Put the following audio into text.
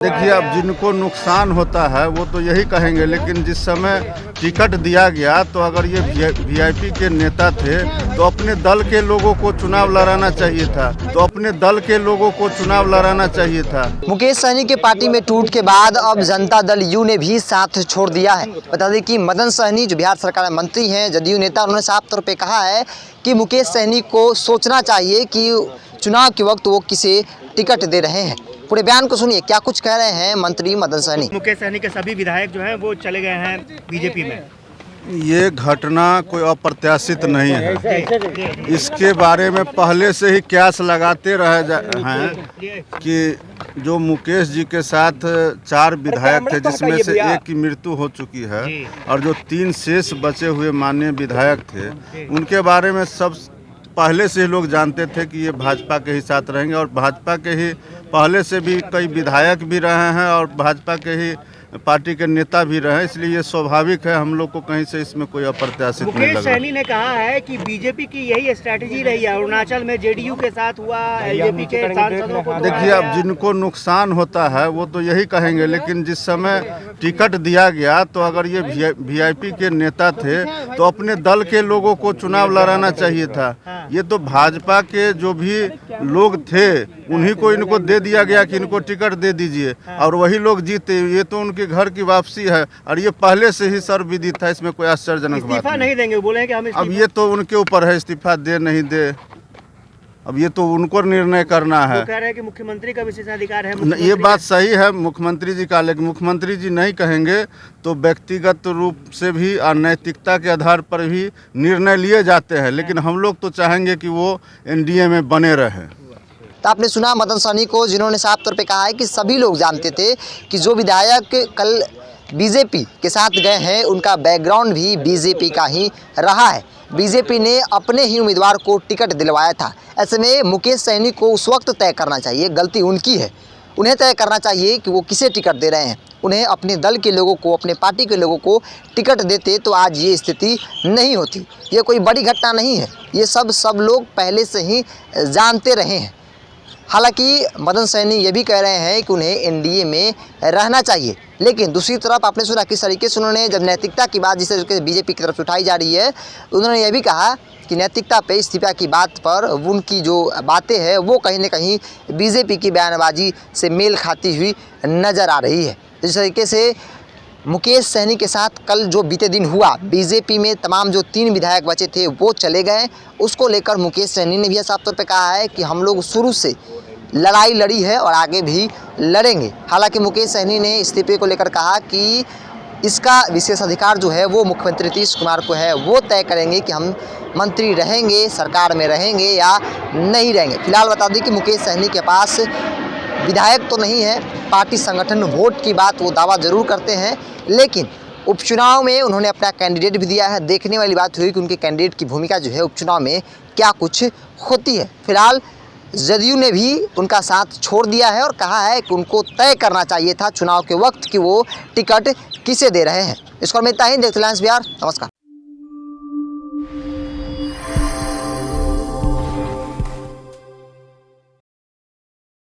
देखिए, अब जिनको नुकसान होता है वो तो यही कहेंगे, लेकिन जिस समय टिकट दिया गया तो अगर ये वीआईपी के नेता थे तो अपने दल के लोगों को चुनाव लड़ाना चाहिए था, मुकेश सहनी के पार्टी में टूट के बाद अब जनता दल यू ने भी साथ छोड़ दिया है। बता दें कि मदन सहनी जो बिहार सरकार में मंत्री हैं, जदयू नेता, उन्होंने साफ तौर पे कहा है कि मुकेश सहनी को सोचना चाहिए कि चुनाव के वक्त वो किसे टिकट दे रहे हैं। पूरे बयान को सुनिए, क्या कुछ कह रहे हैं मंत्री मदन सहनी। मुकेश सहनी के सभी विधायक जो हैं वो चले गए हैं बीजेपी में। ये घटना कोई अप्रत्याशित नहीं है। इसके बारे में पहले से ही क्यास लगाते रहे हैं कि जो मुकेश जी के साथ 4 विधायक थे, जिसमें से एक की मृत्यु हो चुकी है और जो 3 शेष बचे हुए माननीय विधायक थे, उनके बारे में सब पहले से ही लोग जानते थे कि ये भाजपा के ही साथ रहेंगे और भाजपा के ही पहले से भी कई विधायक भी रहे हैं और भाजपा के ही पार्टी के नेता भी रहे, इसलिए ये स्वाभाविक है। हम लोग को कहीं से इसमें कोई अप्रत्याशित नहीं लग रहा। मुकेश सहनी ने कहा है कि बीजेपी की यही स्ट्रैटेजी रही है, अरुणाचल में जेडीयू के साथ हुआ, एलजेपी के सांसदों को। देखिए, अब जिनको नुकसान होता है वो तो यही कहेंगे, लेकिन जिस समय टिकट दिया गया तो अगर ये वीआईपी के नेता थे तो अपने दल के लोगों को चुनाव लड़ाना चाहिए था। ये तो भाजपा के जो भी लोग थे उन्हीं को इनको दे दिया गया कि इनको टिकट दे दीजिए और वही लोग जीते। ये तो उनके घर की वापसी है और ये पहले से ही सर्वविदित था, इसमें कोई आश्चर्यजनक बात इस्तीफा नहीं देंगे, बोले कि हम इस्तीफा। अब ये तो उनके ऊपर है, इस्तीफा दे नहीं दे, अब ये तो उनको निर्णय करना है। वो कह रहे हैं कि मुख्यमंत्री का विशेषाधिकार है। ये बात सही है मुख्यमंत्री जी का, लेकिन मुख्यमंत्री जी नहीं कहेंगे तो व्यक्तिगत रूप से भी और नैतिकता के आधार पर भी निर्णय लिए जाते हैं, लेकिन हम लोग तो चाहेंगे कि वो एनडीए में बने रहे। तो आपने सुना मदन सहनी को, जिन्होंने साफ तौर पे कहा है कि सभी लोग जानते थे कि जो विधायक कल बीजेपी के साथ गए हैं उनका बैकग्राउंड भी बीजेपी का ही रहा है। बीजेपी ने अपने ही उम्मीदवार को टिकट दिलवाया था। ऐसे में मुकेश सहनी को उस वक्त तय करना चाहिए, गलती उनकी है, उन्हें तय करना चाहिए कि वो किसे टिकट दे रहे हैं। उन्हें अपने दल के लोगों को, अपने पार्टी के लोगों को टिकट देते तो आज ये स्थिति नहीं होती। ये कोई बड़ी घटना नहीं है, ये सब लोग पहले से ही जानते रहे हैं। हालांकि मदन सहनी ये भी कह रहे हैं कि उन्हें एनडीए में रहना चाहिए, लेकिन दूसरी तरफ आपने सुना किस तरीके से उन्होंने, जब नैतिकता की बात जिस तरीके से बीजेपी की तरफ से उठाई जा रही है, उन्होंने ये भी कहा कि नैतिकता पे, इस्तीफा की बात पर उनकी जो बातें हैं वो कहीं ना कहीं बीजेपी की बयानबाजी से मेल खाती हुई नज़र आ रही है। जिस तरीके से मुकेश सहनी के साथ कल जो बीते दिन हुआ, बीजेपी में तमाम जो 3 विधायक बचे थे वो चले गए, उसको लेकर मुकेश सहनी ने भी साफ तौर पे कहा है कि हम लोग शुरू से लड़ाई लड़ी है और आगे भी लड़ेंगे। हालांकि मुकेश सहनी ने इस्तीफे को लेकर कहा कि इसका विशेषाधिकार जो है वो मुख्यमंत्री नीतीश कुमार को है, वो तय करेंगे कि हम मंत्री रहेंगे, सरकार में रहेंगे या नहीं रहेंगे। फिलहाल बता दें कि मुकेश सहनी के पास विधायक तो नहीं है, पार्टी संगठन वोट की बात वो दावा जरूर करते हैं, लेकिन उपचुनाव में उन्होंने अपना कैंडिडेट भी दिया है। देखने वाली बात हुई कि उनके कैंडिडेट की भूमिका जो है उपचुनाव में क्या कुछ होती है। फिलहाल जदयू ने भी उनका साथ छोड़ दिया है और कहा है कि उनको तय करना चाहिए था चुनाव के वक्त कि वो टिकट किसे दे रहे हैं। इसको इतना ही, देखते हैं बिहार। नमस्कार।